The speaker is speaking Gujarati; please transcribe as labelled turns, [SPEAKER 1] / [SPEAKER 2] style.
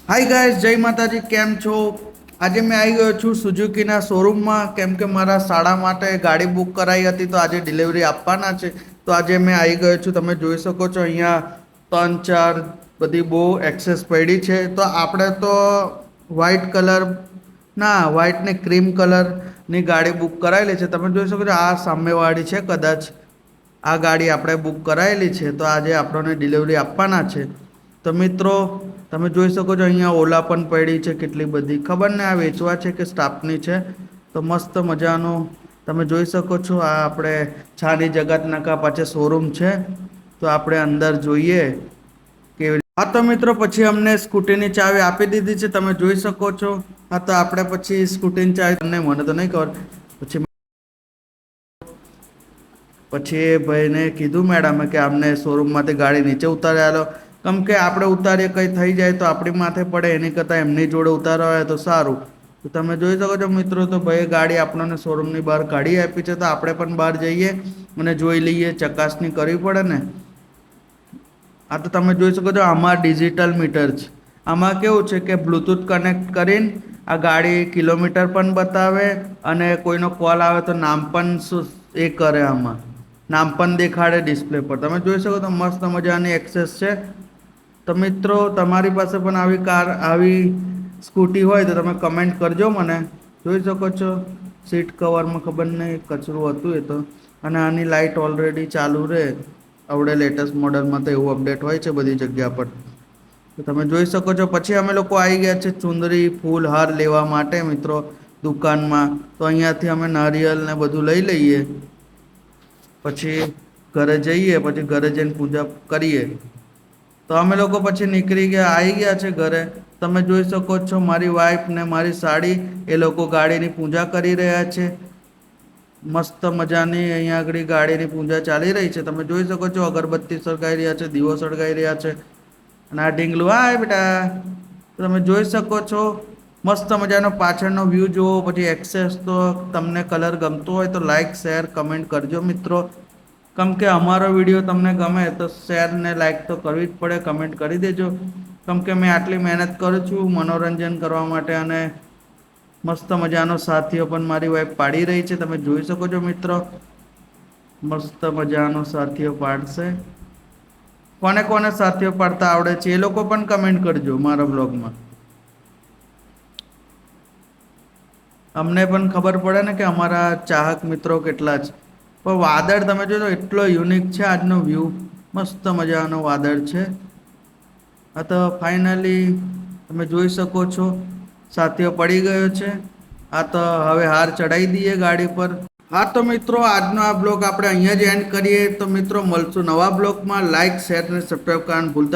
[SPEAKER 1] હાય ગાઈસ, જય માતાજી. કેમ છો? આજે મેં આવી ગયો છું સુઝુકીના શોરૂમમાં, કેમ કે મારા શાળા માટે ગાડી બુક કરાવી હતી, તો આજે ડિલિવરી આપવાના છે. તો આજે મેં આવી ગયો છું. તમે જોઈ શકો છો અહીંયા 3 4 બધી બહુ એક્સેસ પડી છે. તો આપણે તો વ્હાઈટ કલર ના વ્હાઈટ ને ક્રીમ કલરની ગાડી બુક કરાવેલી છે. તમે જોઈ શકો છો આ સામેવાળી છે. કદાચ આ ગાડી આપણે બુક કરાવેલી છે. તો આજે આપણને ડિલિવરી આપવાના છે. તો મિત્રો તમે જોઈ શકો છો અહીંયા ઓલા પણ પડી છે કેટલી બધી. ખબર ને આ વેચવા છે કે સ્ટાફની છે. તો મસ્ત મજાનું તમે જોઈ શકો છો. આ આપણે છાની જગત નાકા પાછળ શોરૂમ છે. તો આપણે અંદર જોઈએ કેવી. હા તો મિત્રો પછી અમને સ્કૂટીની ચાવી આપી દીધી છે. તમે જોઈ શકો છો. હા તો આપણે પછી સ્કૂટીની ચાવી તમને મને તો નહીં ખબર. પછી એ ભાઈને કીધું મેડમે કે અમને શોરૂમમાંથી ગાડી નીચે ઉતારી આલો. કેમ કે આપણે ઉતારીએ કંઈ થઈ જાય તો આપણી માથે પડે, એની કરતાં એમની જોડે ઉતારવા હોય તો સારું. તો તમે જોઈ શકો છો મિત્રો. તો ભાઈ ગાડી આપણને શોરૂમની બહાર કાઢી આપી છે. તો આપણે પણ બહાર જઈએ અને જોઈ લઈએ, ચકાસણી કરવી પડે ને. આ તો તમે જોઈ શકો છો આમાં ડિજિટલ મીટર છે. આમાં કેવું છે કે બ્લુટૂથ કનેક્ટ કરીને આ ગાડી કિલોમીટર પણ બતાવે અને કોઈનો કોલ આવે તો નામ પણ એ કરે. આમાં નામ પણ દેખાડે ડિસ્પ્લે પર. તમે જોઈ શકો તો મસ્ત મજાની એક્સેસ છે. તો મિત્રો તમારી પાસે પણ આવી સ્કૂટી હોય તો તમે કમેન્ટ કરજો મને. જોઈ શકો છો સીટ કવરમાં ખબર નહીં કચરું હતું એ તો. અને આની લાઇટ ઓલરેડી ચાલુ રહે. આવડે લેટેસ્ટ મોડલમાં તો એવું અપડેટ હોય છે બધી જગ્યા પર. તો તમે જોઈ શકો છો. પછી અમે લોકો આવી ગયા છે ચુંદરી ફૂલ હાર લેવા માટે મિત્રો દુકાનમાં. તો અહીંયાથી અમે નારિયેલ ને બધું લઈ લઈએ. પછી ઘરે જઈએ. પછી ઘરે જઈને પૂજા કરીએ. તો અમે લોકો પછી નીકળી ગયા, આવી ગયા છે ઘરે. તમે જોઈ શકો છો મારી વાઈફ ને મારી સાડી એ લોકો ગાડીની પૂજા કરી રહ્યા છે. મસ્ત મજાની અહીંયા આગળ ગાડીની પૂજા ચાલી રહી છે. તમે જોઈ શકો છો અગરબત્તી સળગાઈ રહ્યા છે, દીવો સળગાઈ રહ્યા છે. અને આ ઢીંગલું હાય બેટા. તમે જોઈ શકો છો મસ્ત મજાનો પાછળનો વ્યૂ જુઓ. પછી એક્સેસ તો તમને કલર ગમતો હોય તો લાઈક શેર કમેન્ટ કરજો મિત્રો. કેમ કે અમારો વિડીયો તમને ગમે તો શેર ને લાઈક તો કરવી જ પડે, કમેન્ટ કરી દેજો. કેમ કે મેં આટલી મહેનત કરું છું મનોરંજન કરવા માટે. અને મસ્ત મજાનો સાથીઓ પણ મારી વાઈફ પાડી રહી છે. તમે જોઈ શકો છો મિત્રો. મસ્ત મજાનો સાથીઓ પાડશે. કોને કોને સાથીઓ પાડતા આવડે છે એ લોકો પણ કમેન્ટ કરજો મારા બ્લોગમાં. અમને પણ ખબર પડે ને કે અમારા ચાહક મિત્રો કેટલા છે. પણ વાદળ તમે જોજો એટલો યુનિક છે આજનો વ્યૂ. મસ્ત મજાનો વાદળ છે. આ તો ફાઇનલી તમે જોઈ શકો છો સાથીઓ પડી ગયો છે. આ તો હવે હાર ચડાવી દઈએ ગાડી પર. હા તો મિત્રો આજનો આ બ્લોગ આપણે અહીંયા જ એન્ડ કરીએ. તો મિત્રો મળશું નવા બ્લોગમાં. લાઈક શેર અને સબસ્ક્રાઈબ કરવાનું ભૂલતા